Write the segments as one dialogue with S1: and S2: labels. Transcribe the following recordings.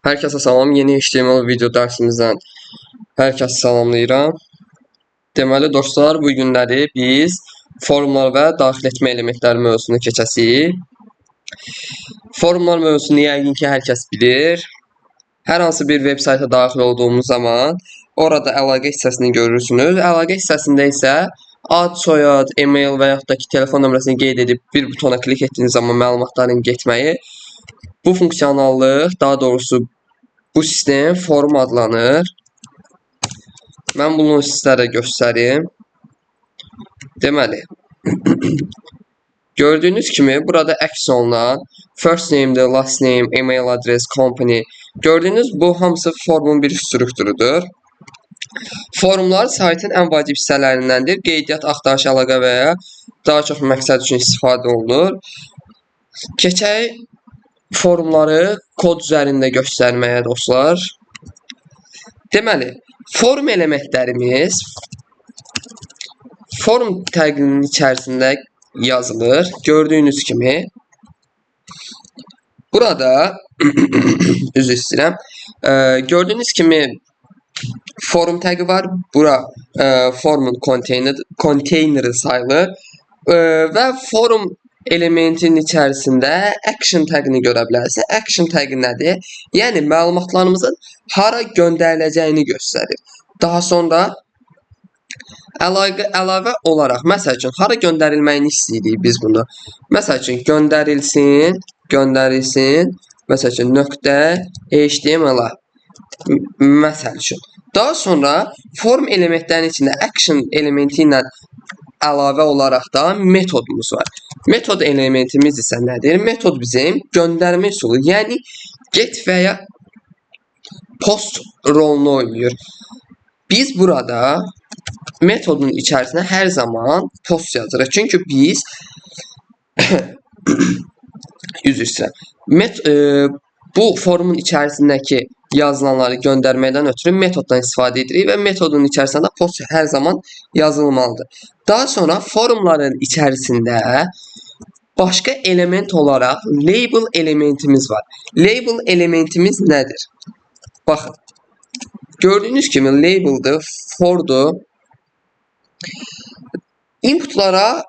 S1: Herkese salam. Yeni HTML video dərsimizdən hər kəsi salamlayıram. Deməli dostlar, bu günləri biz formlar və daxil etmə elementləri mövzusunu keçəcəyik. Formlar mövzusunu yəqin ki hər kəs bilir. Hər hansı bir veb sayta daxil olduğumuz zaman orada əlaqə hissəsini görürsünüz. Əlaqə hissəsində isə ad, soyad, e-mail və yaxud da ki telefon nömrəsini qeyd edib bir butona klik etdiyiniz zaman məlumatların getməyi. Bu funksionallıq, daha doğrusu bu sistem form adlanır. Mən bunu sizlərə göstərim. Deməli, gördüyünüz kimi burada əks olunan first name, last name, email adres, company. Gördüyünüz bu hamısı formun bir strukturudur. Formlar saytın ən vacib hissələrindəndir. Qeydiyyat, axtarış, əlaqə və ya daha çox məqsəd üçün istifadə olunur. Keçək formları kod üzərində göstərməyə dostlar. Deməli, form elementlərimiz form təqinin içərisində yazılır. Gördüyünüz kimi burada üzr istəyirəm. Gördüyünüz kimi form təqi var. Bura formun containeri sayılır. Və form elementin içərisində action təqini görə bilərsiniz. Action təqi nədir? Yəni məlumatlarımızın hara göndəriləcəyini göstərir. Daha sonra əlavə olaraq, məsəl üçün, hara göndərilməyini istəyirik biz bunu. Məsəl üçün, göndərilsin, məsəl üçün, .html-a, məsəl üçün. Daha sonra form elementlərinin içində action elementi ilə əlavə olaraq da metodumuz var. Metod elementimiz isə nədir? Metod bizim göndərmə üsulu, yəni get və ya post rolunu oynayır. Biz burada metodun içərisinə hər zaman post yazırıq. Çünki biz üzr istəyirəm. Bu formun içərisindəki yazılanları göndərməkdən ötürü metoddan istifadə edirik və metodun içərisində post hər zaman yazılmalıdır. Daha sonra formların içərisində başqa element olaraq label elementimiz var. Label elementimiz nədir? Baxın. Gördüyünüz kimi label'dır, for'dur. Inputlara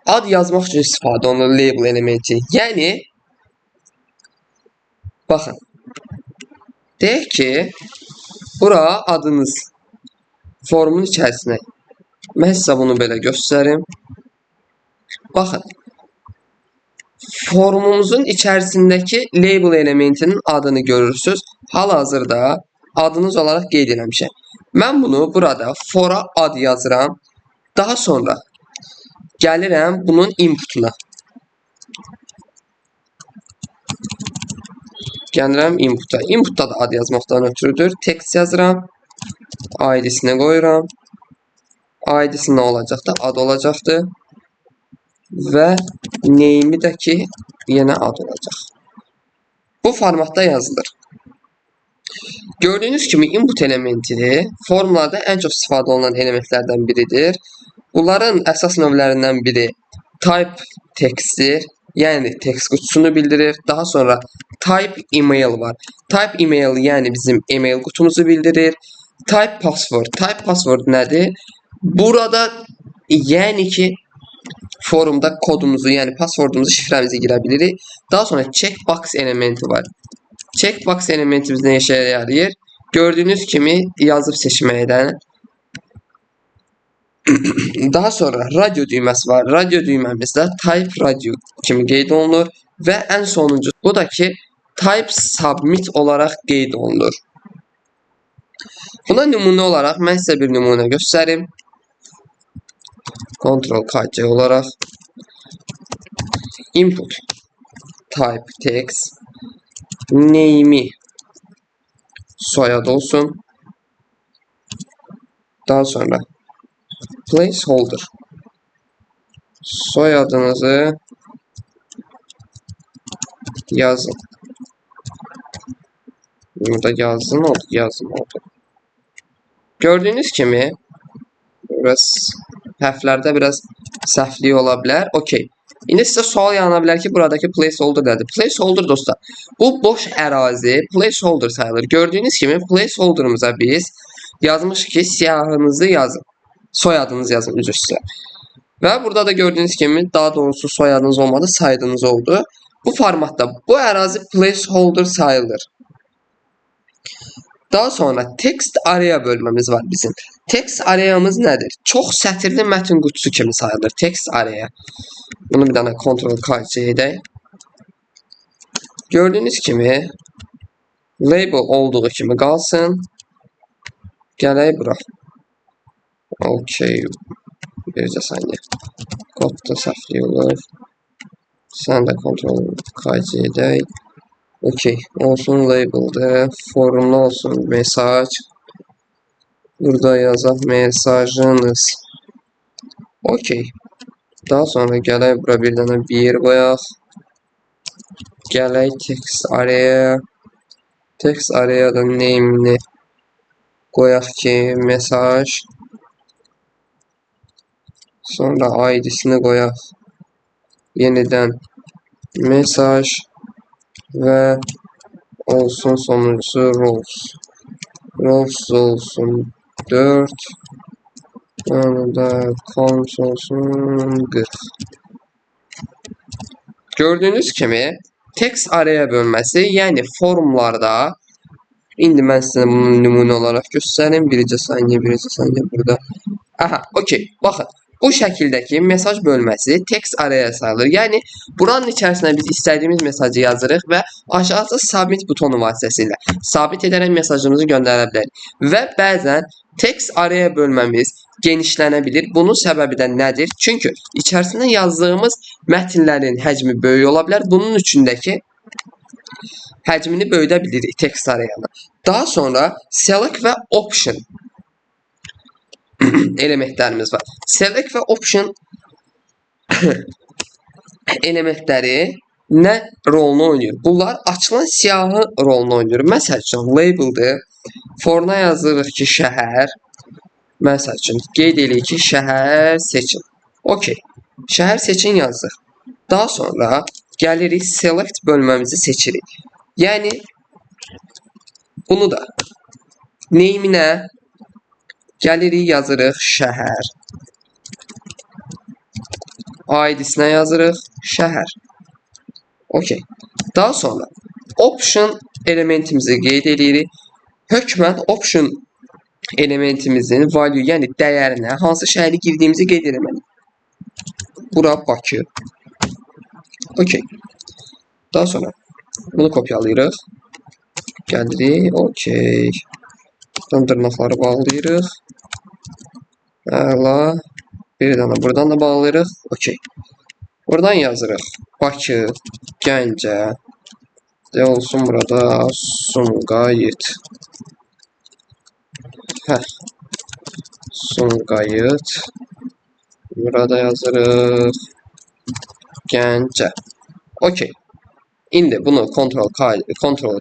S1: ad yazmaq üçün istifadə olunur label elementi. Yəni baxın. Deyək ki, bura adınız formun içərisinə. Mən sizə bunu belə göstərim. Baxın. Formumuzun içərisindəki label elementinin adını görürsünüz. Hal-hazırda adınız olaraq qeyd eləmişəm. Mən bunu burada for'a ad yazıram. Daha sonra gəlirəm bunun inputuna. Gəlirəm inputa. Inputda da ad yazmaqdan ötürüdür. Text yazıram. ID-sini qoyuram. ID-si nə olacaqdır? Ad olacaqdır. Və name'i də ki, yenə ad olacaq. Bu formatda yazılır. Gördüyünüz kimi input elementi formlarda ən çox istifadə olunan elementlərdən biridir. Bunların əsas növlərindən biri type textdir. Yəni text qutusunu bildirir. Daha sonra type email var. Type email yəni bizim email qutumuzu bildirir. Type password. Type password nədir? Burada yəni ki forumda kodumuzu, yəni passwordumuzu, şifrəmizi girə bilirik. Daha sonra checkbox elementi var. Checkbox elementimiz nə işə yarayır? Gördüyünüz kimi yazıb seçməkdən. Daha sonra radio düyməsi var. Radio düyməmizdə type radio kimi qeyd olunur və ən sonuncu bu da ki type submit olaraq qeyd olunur. Buna nümunə olaraq mən sizə bir nümunə göstərim. Ctrl+K+C olaraq input type text name'i soyad olsun. Daha sonra placeholder soyadınızı yazın. Burada yazın oldu. Gördüyünüz kimi hərflərdə biraz səhvlik ola bilər. Okey. İndi sizə sual yana bilər ki, buradakı placeholder nədir? Placeholder dostlar, bu boş ərazi placeholder sayılır. Gördüyünüz kimi placeholderımıza biz yazmışıq ki, siyahınızı yazın. Soyadınızı yazın üzr istəyirəm. Və burada da gördüyünüz kimi daha doğrusu soyadınız olmadı, saydınız oldu. Bu formatda bu ərazi placeholder sayılır. Daha sonra text araya bölməmiz var bizim. Text arayamız nədir? Çox sətirli mətn qutusu kimi sayılır text araya. Bunu bir dənə Ctrl K edək. Gördüyünüz kimi label olduğu kimi qalsın. Gələk bura. Okay. Bircə saniyə. Kodda səhvlik olur. Sən də Ctrl K edək. Okay. Olsun label'de. Forumda olsun mesaj. Burada yazaq mesajınız. Okay. Daha sonra gələk bura bir dənə bir qoyaq. Gələk text araya. Text araya da name'ini qoyaq ki mesaj. Sonra id'sini qoyaq. Yenidən mesaj və olsun sonuncusu rows. Rows olsun 4. Yani da columns olsun 40. Gördüğünüz kimi text araya bölməsi, yəni formlarda indi mən sizə bunu nümunə olaraq göstərim. Bircə saniyə burada. Aha, okey. Baxın. Bu şəkildəki mesaj bölməsi text araya sayılır. Yəni buranın içərisinə biz istədiyimiz mesajı yazırıq və aşağıda submit butonu vasitəsilə sabit edərək mesajımızı göndərə bilərik. Və bəzən text araya bölməmiz genişlənə bilir. Bunun səbəbi də nədir? Çünki içərisində yazdığımız mətnlərin həcmi böyük ola bilər. Bunun üçündəki həcmini böyüdə bilirik text arayanı. Daha sonra select və option elementlərimiz var. Select və option elementləri nə rolunu oynayır? Bunlar açılan siyahı rolunu oynayır. Məsəl üçün label'dır. Forna yazırıq ki, şəhər. Məsəl üçün qeyd edirik ki, şəhər seçin. Okay. Şəhər seçin yazırıq. Daha sonra gəlirik select bölməmizi seçirik. Yəni bunu da name'inə gəlirik yazırıq şəhər. id'sinə yazırıq şəhər. Okay. Daha sonra option elementimizi qeyd edirik. Hökmən option elementimizin value, yəni dəyərinə hansı şəhəri girdiyimizi qeyd etməliyik. Bura Bakı. Okay. Daha sonra bunu kopyalayırıq. Gəlirik. Okay. Dırnaqları bağlayırıq. Əla. Bir dənə buradan da bağlayırıq. Okay. Buradan yazırıq. Bakı, Gəncə. De olsun burada Sumqayıt. Sumqayıt. Burada yazırıq. Gəncə. Okay. İndi bunu Ctrl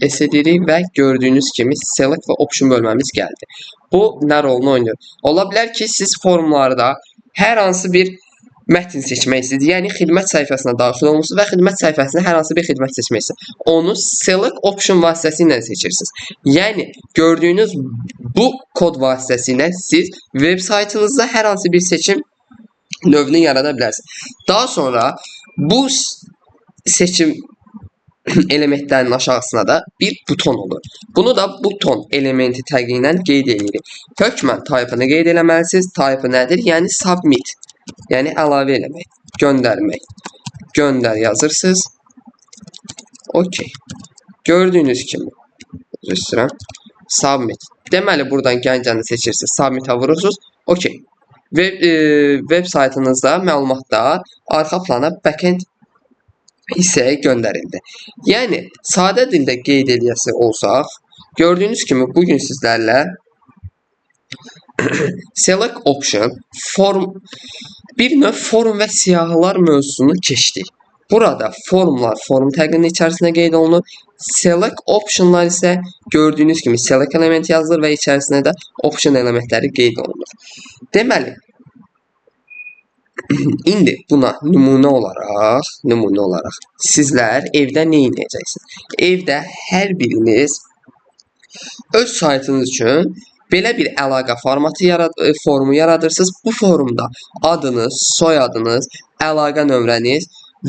S1: S edirik və gördüyünüz kimi select və option bölməmiz gəldi. Bu nə rolunu oynayır? Ola bilər ki, siz forumlarda hər hansı bir mətn seçmək istəyirsiniz. Yəni xidmət səhifəsinə daxil olmusunuz və xidmət səhifəsində hər hansı bir xidmət seçmək istəyirsiniz. Onu select option vasitəsilə seçirsiniz. Yəni gördüyünüz bu kod vasitəsilə siz veb saytınızda hər hansı bir seçim növünü yarada bilərsiniz. Daha sonra bu seçim elementlərin aşağısına da bir buton olur. Bunu da buton elementi təqi ilə qeyd edirik. Hökmən type-ını qeyd eləməlisiniz. Type nədir? Yəni submit. Yəni əlavə eləmək, göndərmək. Göndər yazırsınız. Okay. Gördüyünüz kimi submit. Deməli buradan Gəncəni seçirsiniz. Submit-ə vurursunuz. Okay. Web saytınızda məlumatlar arxa plana backend hissəyə göndərildi. Yəni sadə dildə qeyd edəsi olsaq, gördüyünüz kimi bugün sizlərlə select option bir növ forum və siyahılar mövzusunu keçdik. Burada formlar forum təqinin içərisində qeyd olunur. Select optionlar isə gördüyünüz kimi select element yazılır və içərisində də option elementləri qeyd olunur. Deməli, İndi buna nümunə olaraq sizlər evdə nə edəcəksiniz? Evdə hər biriniz öz saytınız üçün belə bir əlaqə formu yaradırsınız. Bu forumda adınız, soyadınız, əlaqə nömrəniz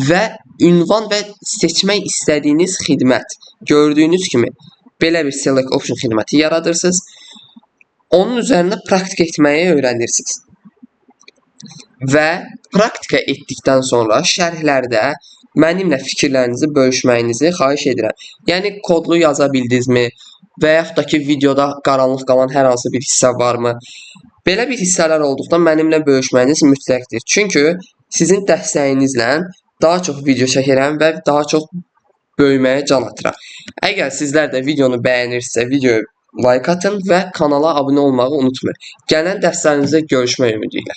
S1: və ünvan və seçmək istədiyiniz xidmət. Gördüyünüz kimi belə bir select option xidməti yaradırsınız. Onun üzərində praktika etməyi öyrənirsiniz. Və praktika etdikdən sonra şərhlərdə mənimlə fikirlərinizi bölüşməyinizi xahiş edirəm. Yəni kodlu yaza bildinizmi və yaxud da ki videoda qaranlıq qalan hər hansı bir hissə varmı? Belə bir hissələr olduqda mənimlə bölüşməyiniz mütləqdir. Çünki sizin dəstəyinizlə daha çox video çəkirəm və daha çox böyüməyə can atıram. Əgər sizlər də videonu bəyənirsə, videoya like atın və kanala abunə olmağı unutmayın. Gələn dərslərimizdə görüşmək ümidi ilə.